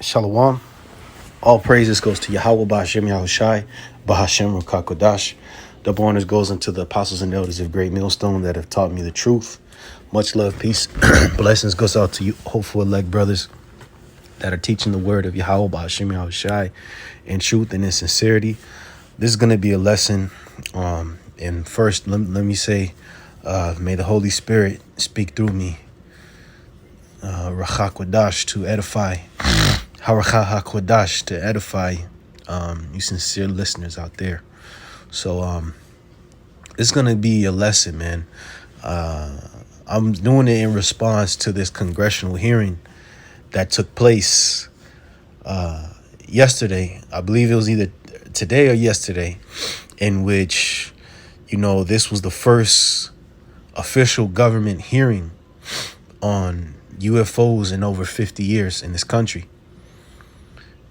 Shalom. All praises goes to Yahweh Ba'Hashem Yahushai, Ba'Hashem Rukakodash. Double honors goes into the apostles and elders of Great Millstone that have taught me the truth. Much love, peace, blessings goes out to you, hopeful elect brothers that are teaching the word of Yahweh Ba'Hashem Yahushai in truth and in sincerity. This is going to be a lesson. And first, let me say, may the Holy Spirit speak through me, Rachakodash, to edify. Harakah HaKodash, to edify you sincere listeners out there. So it's gonna be a lesson, man. I'm doing it in response to this congressional hearing that took place yesterday. I believe it was either today or yesterday, in which, this was the first official government hearing on UFOs in over 50 years in this country.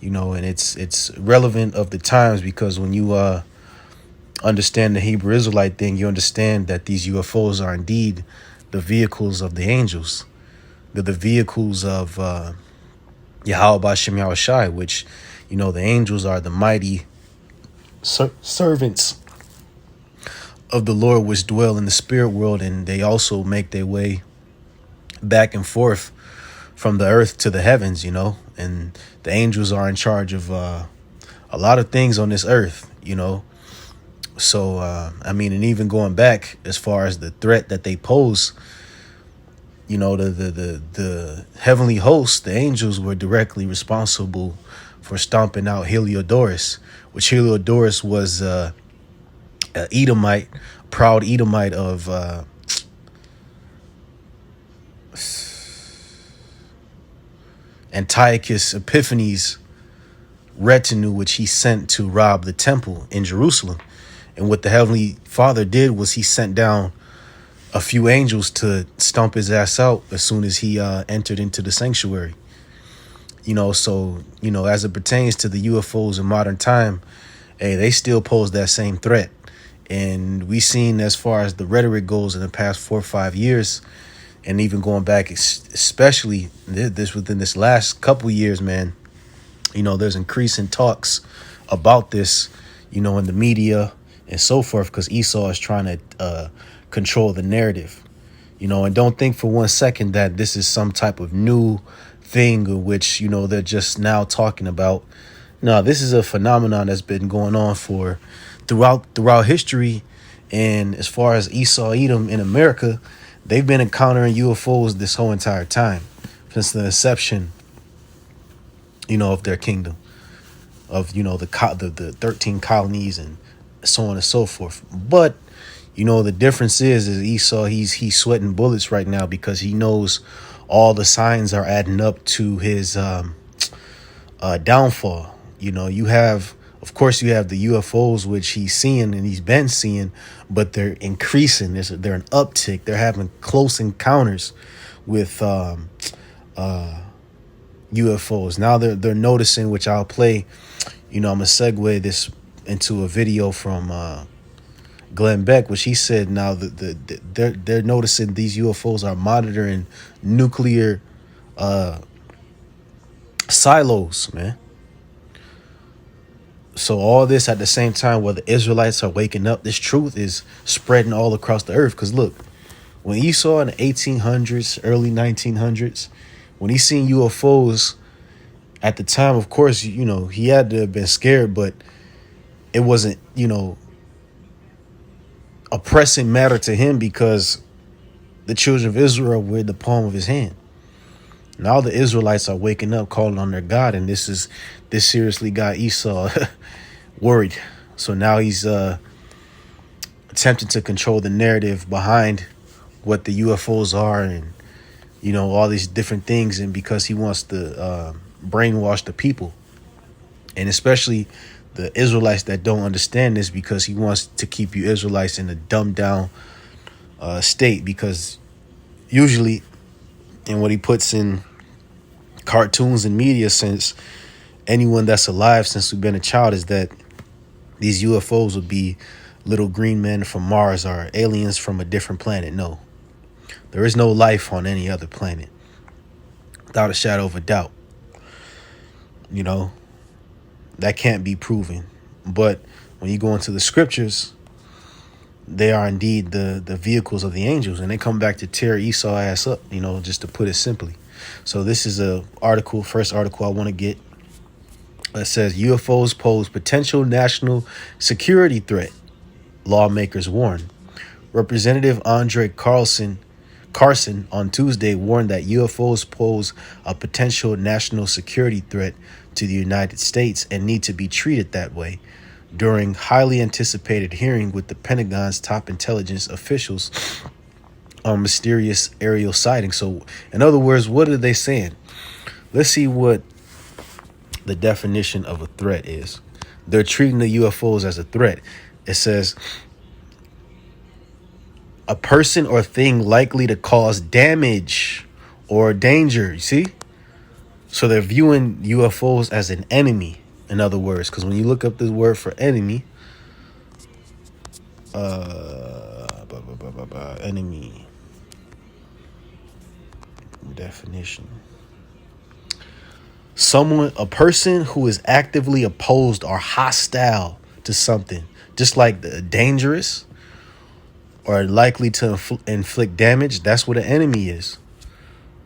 And it's relevant of the times, because when you understand the Hebrew Israelite thing, you understand that these UFOs are indeed the vehicles of the angels. They're the vehicles of Yahweh Ba'Hashem Yahushai, which, the angels are the mighty servants of the Lord, which dwell in the spirit world, and they also make their way back and forth from the earth to the heavens, and the angels are in charge of a lot of things on this earth, So, and even going back as far as the threat that they pose, the heavenly hosts, the angels, were directly responsible for stomping out Heliodorus, which Heliodorus was an Edomite, proud Edomite of Antiochus Epiphanes' retinue, which he sent to rob the temple in Jerusalem. And what the Heavenly Father did was he sent down a few angels to stomp his ass out as soon as he entered into the sanctuary. So, as it pertains to the UFOs in modern time, hey, they still pose that same threat. And we've seen, as far as the rhetoric goes, in the past 4 or 5 years, and even going back, especially this within this last couple years, man, there's increasing talks about this, in the media and so forth, because Esau is trying to control the narrative, and don't think for 1 second that this is some type of new thing of which, they're just now talking about. No, this is a phenomenon that's been going on for throughout history. And as far as Esau, Edom in America, they've been encountering UFOs this whole entire time, since the inception, of their kingdom, of, the 13 colonies and so on and so forth. But, the difference is Esau, he's sweating bullets right now, because he knows all the signs are adding up to his downfall. You have the UFOs, which he's seeing and he's been seeing, but they're increasing. They're an uptick. They're having close encounters with UFOs. Now they're noticing, which I'll play. I'm gonna segue this into a video from Glenn Beck, which he said now that they're noticing these UFOs are monitoring nuclear silos, man. So all this at the same time, where the Israelites are waking up, this truth is spreading all across the earth. Because look, when Esau in the 1800s, early 1900s, when he seen UFOs at the time, of course, he had to have been scared, but it wasn't, a pressing matter to him, because the children of Israel were in the palm of his hand. Now the Israelites are waking up, calling on their God, and this seriously got Esau worried. So now he's attempting to control the narrative behind what the UFOs are, and all these different things, and because he wants to brainwash the people, and especially the Israelites that don't understand this, because he wants to keep you Israelites in a dumbed down state, because usually, and what he puts in cartoons and media, since anyone that's alive since we've been a child, is that these UFOs would be little green men from Mars or aliens from a different planet. No, there is no life on any other planet, without a shadow of a doubt. You know, that can't be proven. But when you go into the scriptures, they are indeed the vehicles of the angels, and they come back to tear Esau ass up, just to put it simply. So this is first article I want to get. It says UFOs pose potential national security threat, lawmakers warn. Representative Andre Carson on Tuesday warned that UFOs pose a potential national security threat to the United States and need to be treated that way during highly anticipated hearing with the Pentagon's top intelligence officials on mysterious aerial sightings. So, in other words, what are they saying? Let's see what the definition of a threat is. They're treating the UFOs as a threat. It says a person or thing likely to cause damage or danger. You see? So they're viewing UFOs as an enemy, in other words, because when you look up the word for enemy, enemy definition. A person who is actively opposed or hostile to something, just like dangerous or likely to inflict damage. That's what an enemy is.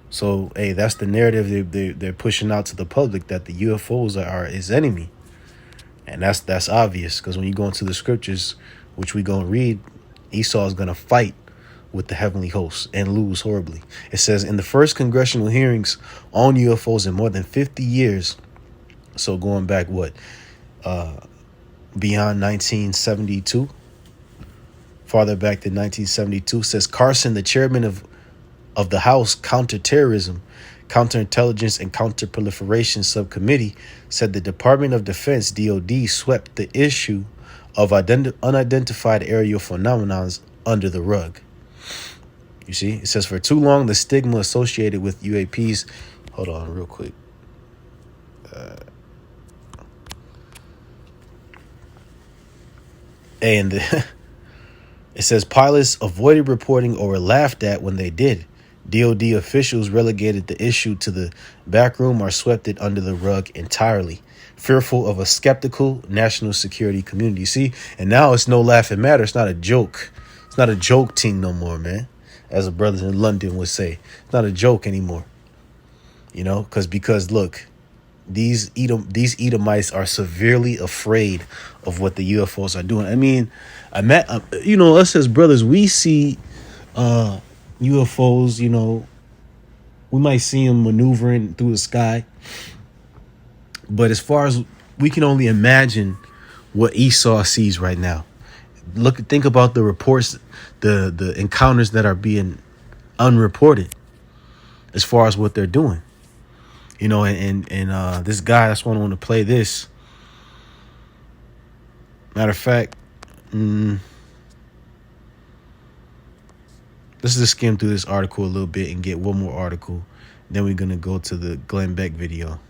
So, hey, that's the narrative they're pushing out to the public, that the UFOs are his enemy. And that's obvious, because when you go into the scriptures, which we going to read, Esau is going to fight with the heavenly hosts and lose horribly. It says in the first congressional hearings on UFOs in more than 50 years, so going back beyond 1972, farther back than 1972, says Carson, the chairman of the House Counterterrorism, Counterintelligence, and Counterproliferation Subcommittee, said the Department of Defense, DoD, swept the issue of unidentified aerial phenomena under the rug. You see, it says for too long, the stigma associated with UAPs. Hold on real quick. It says pilots avoided reporting or were laughed at when they did. DoD officials relegated the issue to the back room or swept it under the rug entirely, fearful of a skeptical national security community. See, and now it's no laughing matter. It's not a joke. It's not a joke thing no more, man. As a brother in London would say, it's not a joke anymore. Because look, these Edomites are severely afraid of what the UFOs are doing. I mean, us as brothers, we see UFOs. We might see them maneuvering through the sky, but as far as we can only imagine what Esau sees right now. Think about the reports, the encounters that are being unreported as far as what they're doing. And this guy, that's why I want to play this. Matter of fact, let's just skim through this article a little bit and get one more article. Then we're going to go to the Glenn Beck video.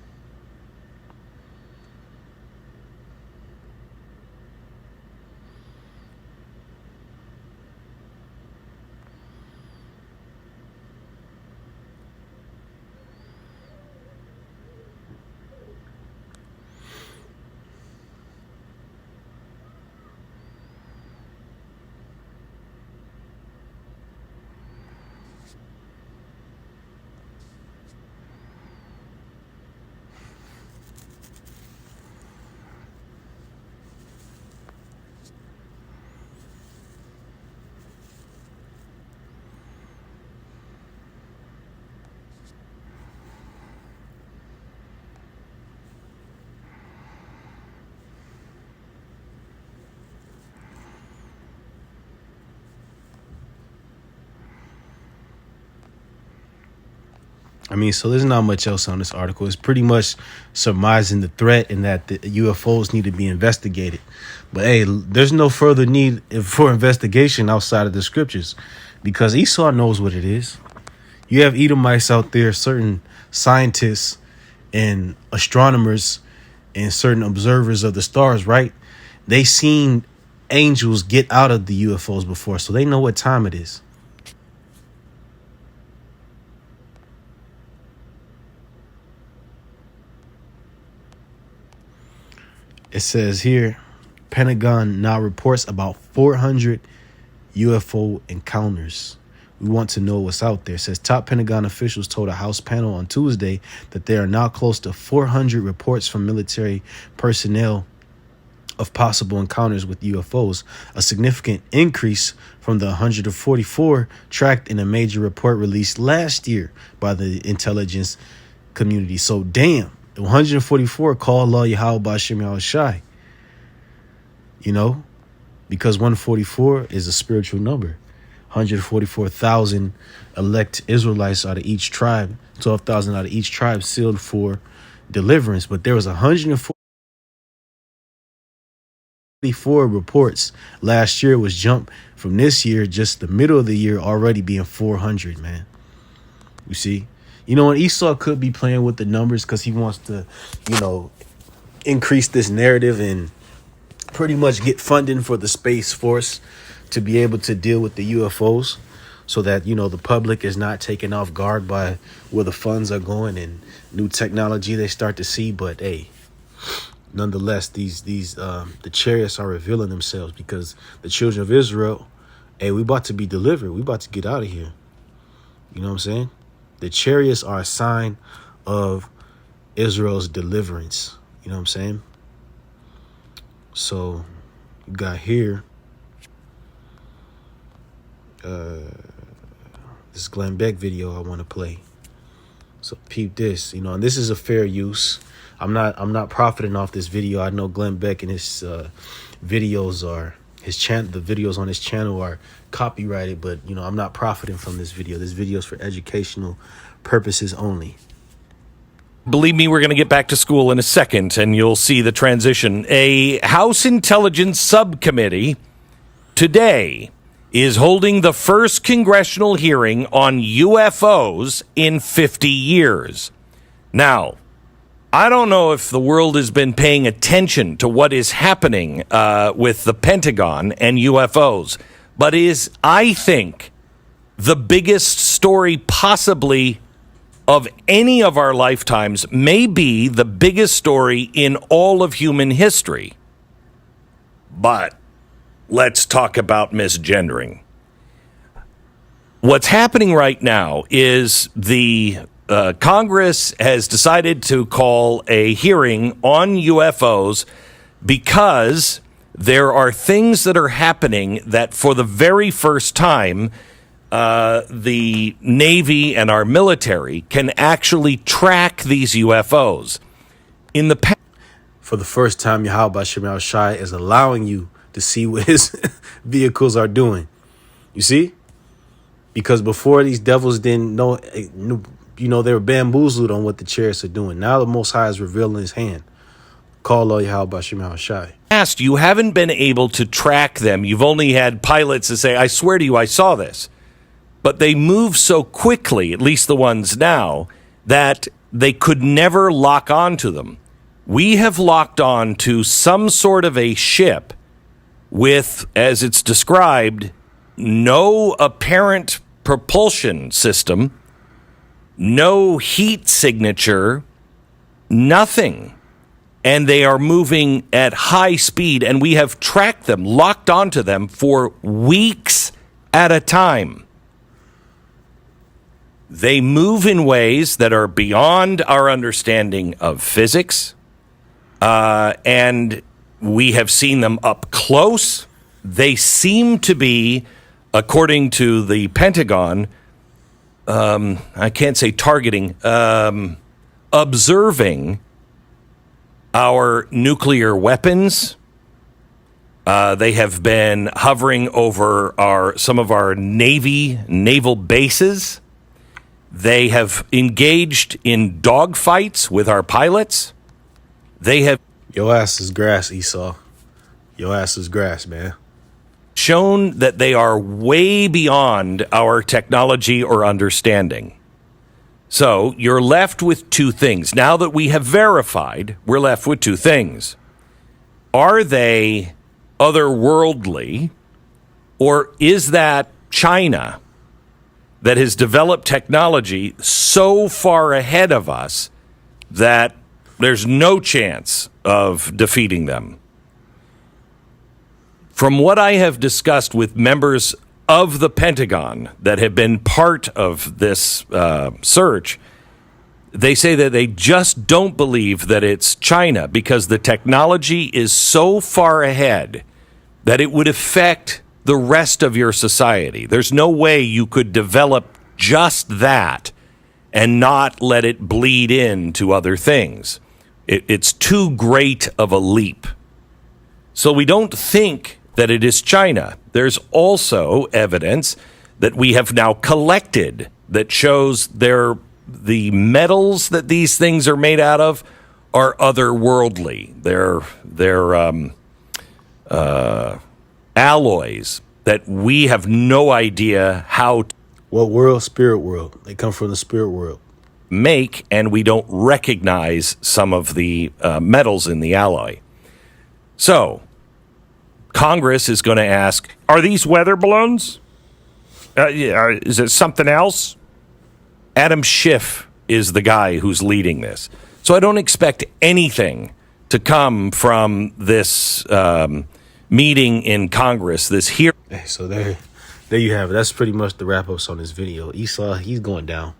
So there's not much else on this article. It's pretty much surmising the threat and that the UFOs need to be investigated. But hey, there's no further need for investigation outside of the scriptures, because Esau knows what it is. You have Edomites out there, certain scientists and astronomers and certain observers of the stars, right? They seen angels get out of the UFOs before, so they know what time it is. It says here, Pentagon now reports about 400 UFO encounters. We want to know what's out there. It says top Pentagon officials told a House panel on Tuesday that there are now close to 400 reports from military personnel of possible encounters with UFOs, a significant increase from the 144 tracked in a major report released last year by the intelligence community. So damn, the 144 call Allah Yahweh Bashim Yahweh Shai. You know, because 144 is a spiritual number. 144,000 elect Israelites out of each tribe, 12,000 out of each tribe sealed for deliverance. But there was 144 reports last year. Was jumped from this year, just the middle of the year, already being 400, man. You see? You know, and Esau could be playing with the numbers because he wants to, you know, increase this narrative and pretty much get funding for the Space Force to be able to deal with the UFOs so that, you know, the public is not taken off guard by where the funds are going and new technology they start to see. But hey, nonetheless, the chariots are revealing themselves because the children of Israel, hey, we about to be delivered. We about to get out of here. You know what I'm saying? The chariots are a sign of Israel's deliverance. You know what I'm saying? So you got here this Glenn Beck video I want to play. So peep this, you know, and this is a fair use. I'm not profiting off this video. I know Glenn Beck and his videos are the videos on his channel are copyrighted, but you know, I'm not profiting from this video. This video is for educational purposes only. Believe me, we're going to get back to school in a second, and you'll see the transition. A House Intelligence Subcommittee today is holding the first congressional hearing on UFOs in 50 years. Now, I don't know if the world has been paying attention to what is happening with the Pentagon and UFOs, but is, I think, the biggest story possibly of any of our lifetimes, may be the biggest story in all of human history. But let's talk about misgendering. What's happening right now is the Congress has decided to call a hearing on UFOs because there are things that are happening that for the very first time, the Navy and our military can actually track these UFOs. In the past, for the first time, Yahweh Shemel Shai is allowing you to see what his vehicles are doing. You see? Because before, these devils didn't know, you know, they were bamboozled on what the chariots are doing. Now the Most High is revealing his hand. Call Lord Yahweh Shemel Shai. You haven't been able to track them. You've only had pilots that say, I swear to you, I saw this. But they move so quickly, at least the ones now, that they could never lock onto them. We have locked on to some sort of a ship with, as it's described, no apparent propulsion system, no heat signature, nothing. And they are moving at high speed, and we have tracked them, locked onto them for weeks at a time. They move in ways that are beyond our understanding of physics, and we have seen them up close. They seem to be, according to the Pentagon, I can't say targeting, observing our nuclear weapons. They have been hovering over some of our naval bases. They have engaged in dogfights with our pilots. They have... Your ass is grass, Esau. Your ass is grass, man. Shown that they are way beyond our technology or understanding. So you're left with two things. Now that we have verified, we're left with two things. Are they otherworldly, or is that China that has developed technology so far ahead of us that There's no chance of defeating them. From what I have discussed with members of the Pentagon that have been part of this search, they say that they just don't believe that it's China because the technology is so far ahead that it would affect the rest of your society. There's no way you could develop just that and not let it bleed into other things. It's too great of a leap. So we don't think that it is China. There's also evidence that we have now collected that shows the metals that these things are made out of are otherworldly. They're alloys that we have no idea how to What world? Spirit world. They come from the spirit world. make, and we don't recognize some of the metals in the alloy. So, Congress is going to ask, are these weather balloons? Is it something else? Adam Schiff is the guy who's leading this. So I don't expect anything to come from this meeting in Congress, this hearing. Hey, so there you have it. That's pretty much the wrap-ups on this video. Esau, he's going down.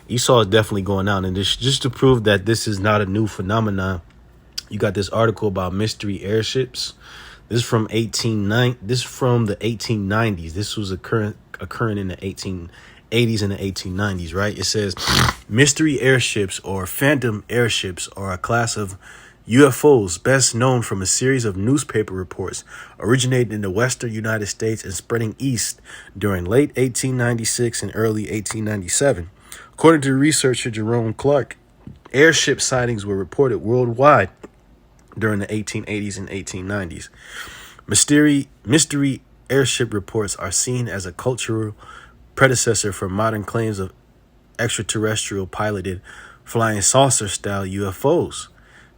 Esau is definitely going down. And this, just to prove that this is not a new phenomenon, you got this article about mystery airships. This is from the 1890s. This was occurring in the 1880s and the 1890s, right? It says mystery airships or phantom airships are a class of UFOs best known from a series of newspaper reports originating in the western United States and spreading east during late 1896 and early 1897. According to researcher Jerome Clark, airship sightings were reported worldwide during the 1880s and 1890s. Mystery airship reports are seen as a cultural predecessor for modern claims of extraterrestrial piloted flying saucer style UFOs.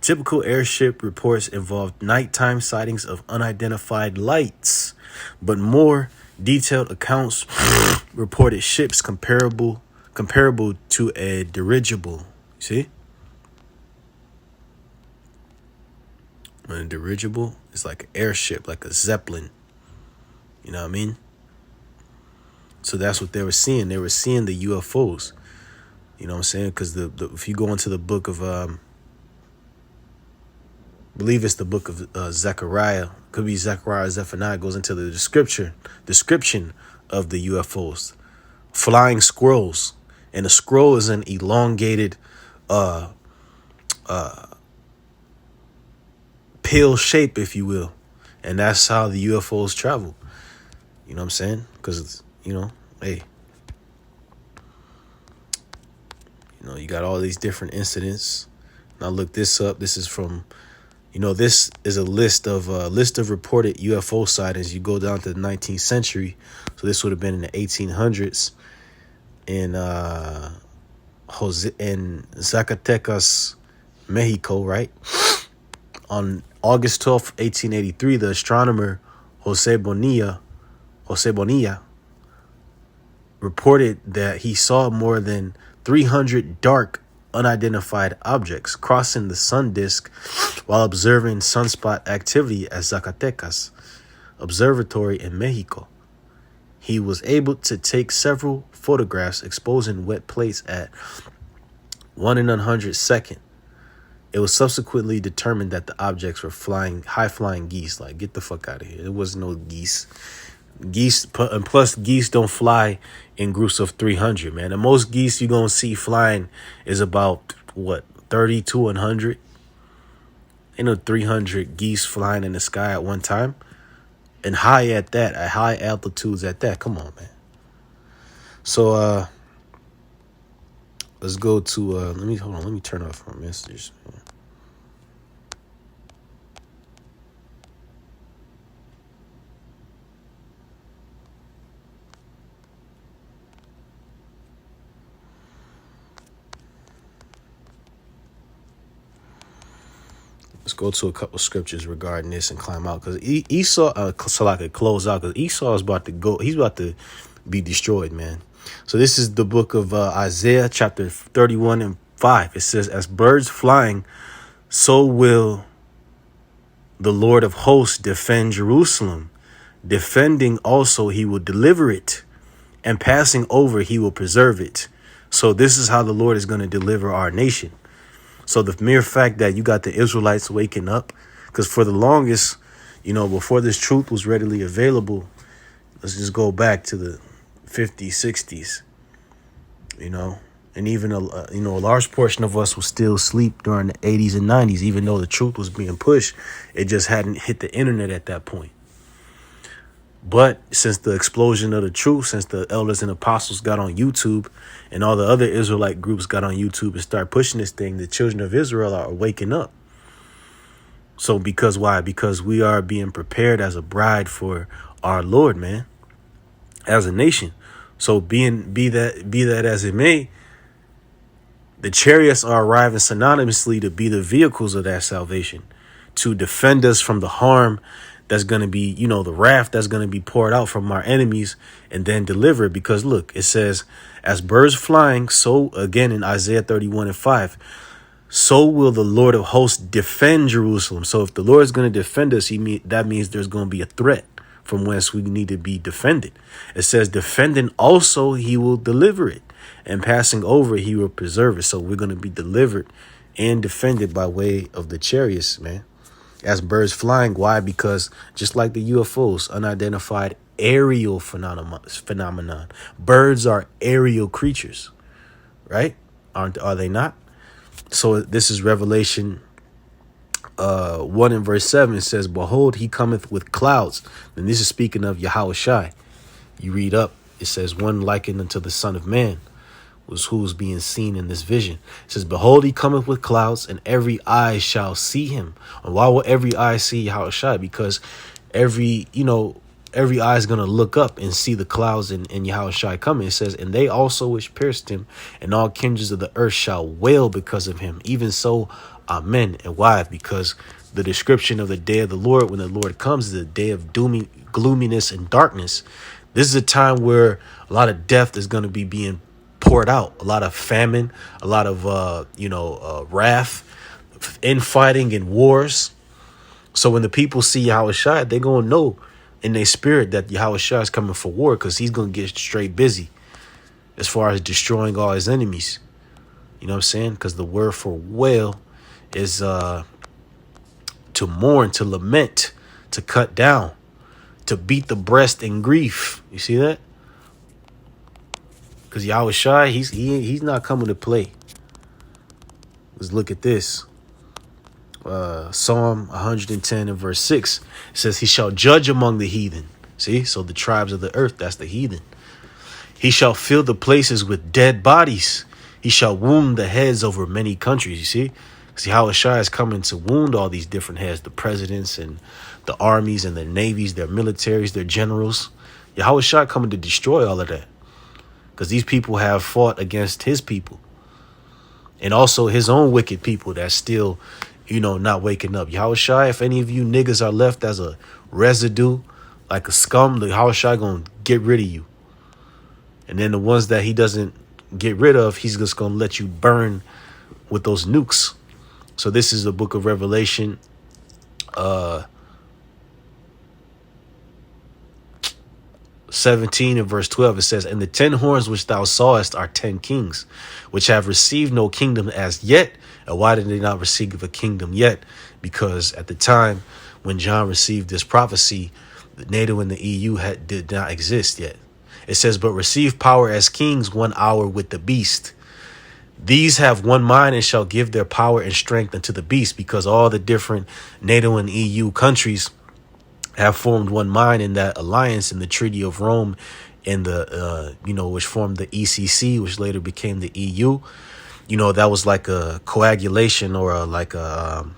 Typical airship reports involved nighttime sightings of unidentified lights, but more detailed accounts reported ships comparable to a dirigible. See? A dirigible is like an airship, like a Zeppelin. You know what I mean? So that's what they were seeing. They were seeing the UFOs. You know what I'm saying? Because if you go into the book of, I believe it's the book of Zechariah, could be Zechariah or Zephaniah, goes into the description of the UFOs. Flying squirrels. And a scroll is an elongated pill shape, if you will. And that's how the UFOs travel. You know what I'm saying? Because, hey, you got all these different incidents. And I looked this up. This is from, this is a list of reported UFO sightings. You go down to the 19th century. So this would have been in the 1800s in Zacatecas, Mexico, right? On August 12th, 1883, the astronomer Jose Bonilla reported that he saw more than 300 dark, unidentified objects crossing the sun disk while observing sunspot activity at Zacatecas Observatory in Mexico. He was able to take several photographs exposing wet plates at 1 in 100 second. It was subsequently determined that the objects were high-flying geese. Like, get the fuck out of here. There was no geese. And plus, geese don't fly in groups of 300, man. The most geese you're going to see flying is about, 30 to 100? Ain't no 300 geese flying in the sky at one time. And at high altitudes at that. Come on, man. So, let's go to, let me turn off my messages. Let's go to a couple scriptures regarding this and climb out, because Esau, so I could close out, because Esau is about to go. He's about to be destroyed, man. So this is the book of Isaiah, chapter 31 and 5. It says, as birds flying, so will the Lord of hosts defend Jerusalem. Defending also, he will deliver it, and passing over, he will preserve it. So this is how the Lord is going to deliver our nation. So the mere fact that you got the Israelites waking up, because for the longest, before this truth was readily available, let's just go back to the 50s, 60s, and even, a large portion of us was still asleep during the 80s and 90s, even though the truth was being pushed. It just hadn't hit the internet at that point. But since the explosion of the truth, since the elders and apostles got on YouTube and all the other Israelite groups got on YouTube and start pushing this thing, the children of Israel are waking up. So because why? Because we are being prepared as a bride for our Lord, man, as a nation. So be that as it may, the chariots are arriving synonymously to be the vehicles of that salvation, to defend us from the harm that's going to be, the wrath that's going to be poured out from our enemies, and then deliver it. Because look, it says, as birds flying, so again in Isaiah 31:5, so will the Lord of hosts defend Jerusalem. So if the Lord is going to defend us, that means there's going to be a threat from whence we need to be defended. It says, defending also, he will deliver it, and passing over, he will preserve it. So we're going to be delivered and defended by way of the chariots, man. As birds flying. Why? Because just like the UFOs, unidentified aerial phenomenon. Birds are aerial creatures, right? Are they not? So this is Revelation 1 and verse 7. It says, behold, he cometh with clouds. And this is speaking of Yahushua. You read up, it says, one likened unto the Son of Man was who was being seen in this vision. It says, behold, he cometh with clouds, and every eye shall see him. And why will every eye see Yahushua? Because every eye is going to look up and see the clouds and Yahushua coming. It says, and they also which pierced him, and all kindreds of the earth shall wail because of him. Even so, amen. And why? Because the description of the day of the Lord, when the Lord comes, is a day of gloominess and darkness. This is a time where a lot of death is going to be being poured out, a lot of famine, a lot of wrath, infighting and wars. So when the people see Yahushua, they're gonna know in their spirit that Yahushua is coming for war, because he's gonna get straight busy as far as destroying all his enemies. You know what I'm saying? Because the word for wail is to mourn, to lament, to cut down, to beat the breast in grief. You see that? Because Yahushua, he's not coming to play. Let's look at this. Psalm 110 and verse 6. It says, he shall judge among the heathen. See? So the tribes of the earth, that's the heathen. He shall fill the places with dead bodies. He shall wound the heads over many countries. You see? Because Yahushua is coming to wound all these different heads. The presidents and the armies and the navies, their militaries, their generals. Yahushua coming to destroy all of that. Because these people have fought against his people. And also his own wicked people that's still, not waking up. Yahushua, if any of you niggas are left as a residue, like a scum, the Yahushua gonna get rid of you. And then the ones that he doesn't get rid of, he's just gonna let you burn with those nukes. So this is the book of Revelation, 17 and verse 12, it says, and the 10 horns which thou sawest are 10 kings, which have received no kingdom as yet. And why did they not receive a kingdom yet? Because at the time when John received this prophecy, the NATO and the EU did not exist yet. It says, but receive power as kings 1 hour with the beast. These have one mind and shall give their power and strength unto the beast. Because all the different NATO and EU countries have formed one mind in that alliance in the Treaty of Rome, and the which formed the ECC, which later became the EU. That was like a coagulation, or them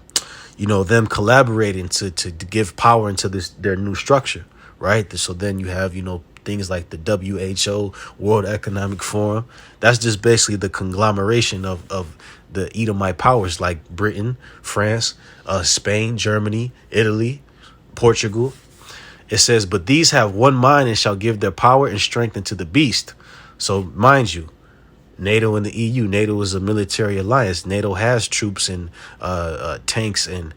collaborating to give power into their new structure, right? So then you have things like the WHO, World Economic Forum. That's just basically the conglomeration of the Edomite powers like Britain, France, Spain, Germany, Italy, Portugal. It says, but these have one mind and shall give their power and strength unto the beast. So mind you, NATO and the EU. NATO is a military alliance. NATO has troops and tanks and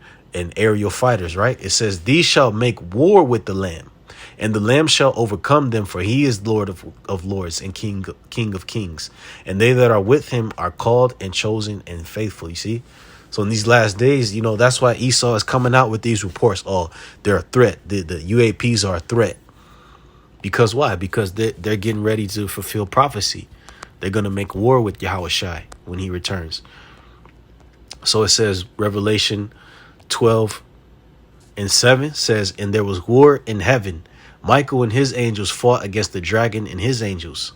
aerial fighters, right? It says, these shall make war with the Lamb, and the Lamb shall overcome them, for he is Lord of lords and King of kings. And they that are with him are called and chosen and faithful. You see? So in these last days, that's why Esau is coming out with these reports. Oh, they're a threat. The UAPs are a threat. Because why? Because they're getting ready to fulfill prophecy. They're going to make war with Yahushua when he returns. So it says, Revelation 12:7 says, and there was war in heaven. Michael and his angels fought against the dragon and his angels.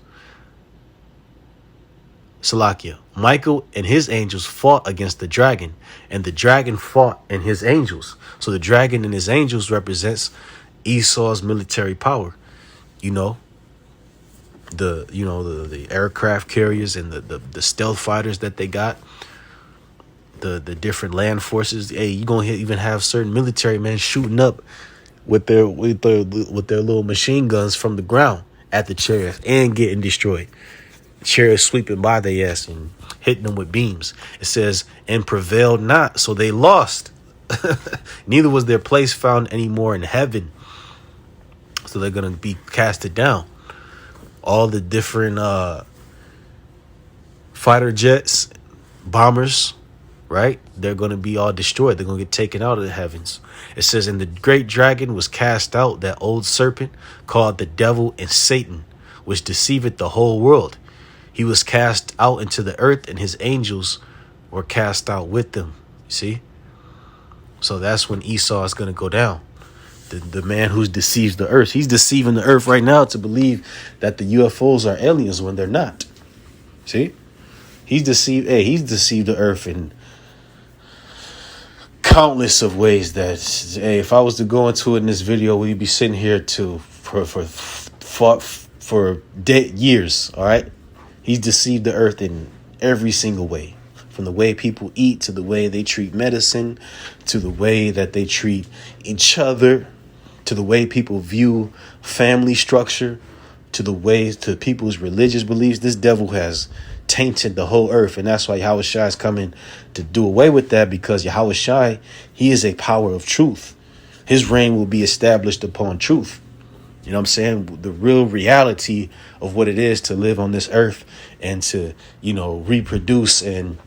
Salakia. Michael and his angels fought against the dragon, and the dragon fought and his angels. So the dragon and his angels represents Esau's military power. The aircraft carriers and the stealth fighters that they got, the different land forces. Hey, you're gonna even have certain military men shooting up with their little machine guns from the ground at the chariots and getting destroyed. Chariots sweeping by their ass and hitting them with beams. It says, and prevailed not, so they lost. Neither was their place found anymore in heaven. So they're gonna be casted down. All the different fighter jets, bombers, right? They're going to be all destroyed. They're going to get taken out of the heavens. It says, and the great dragon was cast out, that old serpent called the devil and Satan, which deceiveth the whole world. He was cast out into the earth, and his angels were cast out with them. You see? So that's when Esau is going to go down. The man who deceives the earth. He's deceiving the earth right now to believe that the UFOs are aliens when they're not. See? He's deceived the earth in countless of ways that, if I was to go into it in this video, we'd be sitting here for years, all right? He's deceived the earth in every single way. From the way people eat, to the way they treat medicine, to the way that they treat each other, to the way people view family structure, to people's religious beliefs. This devil has tainted the whole earth, and that's why Yahushua is coming to do away with that, because Yahushua, he is a power of truth. His reign will be established upon truth. You know what I'm saying? The real reality of what it is to live on this earth and to, reproduce and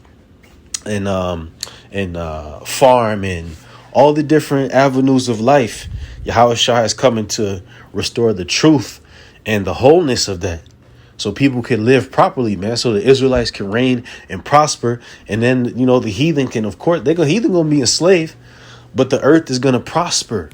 farm and all the different avenues of life. Yahushua is coming to restore the truth and the wholeness of that, so people can live properly, man. So the Israelites can reign and prosper, and then the heathen can, of course, heathen gonna be enslaved, but the earth is gonna prosper.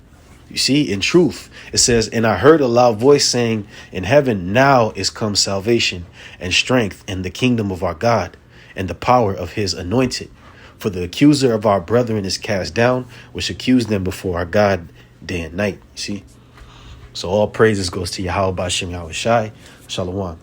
You see, in truth, it says, and I heard a loud voice saying in heaven, now is come salvation and strength and the kingdom of our God and the power of his anointed. For the accuser of our brethren is cast down, which accused them before our God day and night. You see? So all praises goes to Yahweh Bashem Yahushai. Shalom.